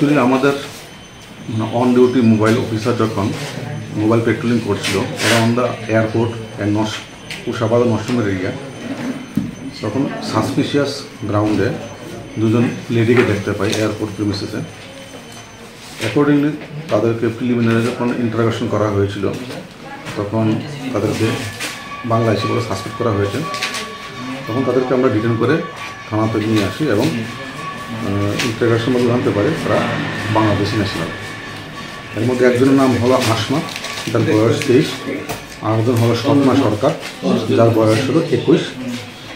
Actually আমাদের on duty mobile officer যখন mobile patrolling করছিল on the airport and Ushabad Narsingh area, তখন সাসপিশিয়াস গ্রাউন্ডে দুজন লেডিকে দেখতে পাই এয়ারপোর্ট প্রিমিসেসে। অ্যাকর্ডিংলি তাদেরকে প্রিলিমিনারি যখন ইন্টারোগেশন করা হয়েছিল তখন তাদেরকে বাংলাদেশি বলে সাসপেক্ট করা হয়েছে। তখন তাদেরকে আমরা ডিটেন করে থানাতে নিয়ে আসি এবং ইন্টারোগেশন মধ্যে জানতে পারি তারা বাংলাদেশি ন্যাশনাল। এর মধ্যে একজনের নাম হলো আসমা, যার বয়স 23, আর একজন হলো স্বপ্না সরকার, যার বয়স হলো 21।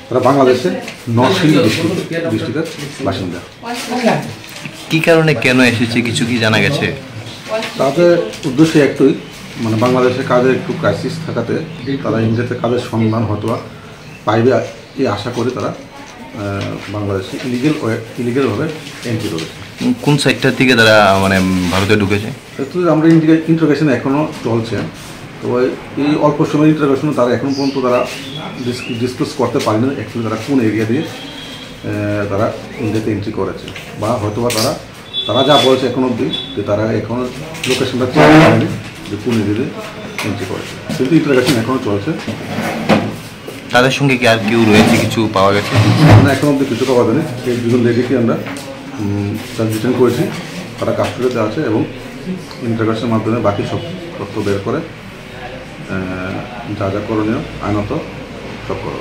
তারা বাংলাদেশের নরসিংদী ডিস্ট্রিক্টের বাসিন্দা। কী কারণে কেন এসেছে কিছু কি জানা গেছে? তাদের উদ্দেশ্য একটাই, মানে বাংলাদেশে কাজের একটু ক্রাইসিস থাকাতে তারা ইন্ডিয়াতে কাজের সন্ধান হয়তো পাইবে এই আশা করে তারা বাংলাদেশে ইলিগেলভাবে এন্ট্রি করেছে। কোন সাইডটার থেকে তারা মানে ভারতে ঢুকেছে? আমরা ইন্টারোগেশন এখনও চলছে, তো এই অল্প সময় ইন্টারোগেশন তারা এখন পর্যন্ত তারা ডিসক্লোজ করতে পারেনি অ্যাকচুয়ালি তারা কোন এরিয়া দিয়ে তারা ইন্ডিয়াতে এন্ট্রি করেছে, বা হয়তো বা তারা যা বলছে এখন অবধি যে তারা এখনও লোকেশনটা চেঞ্জ করেনি যে কোন এরিয়াতে এন্ট্রি করেছে, কিন্তু ইন্টারোগেশন এখনও চলছে। তাদের সঙ্গে কি আর কেউ রয়েছে, কিছু পাওয়া গেছে? না, এখন অবধি কিছু পাওয়া যায়নি। এই দুজন লেডিকে আমরা ডিটেন করেছি, তারা কাস্টডিতে আছে এবং ইন্টারোগেশনের মাধ্যমে বাকি সব তথ্য বের করে যা যা করণীয় আইনত সব করা।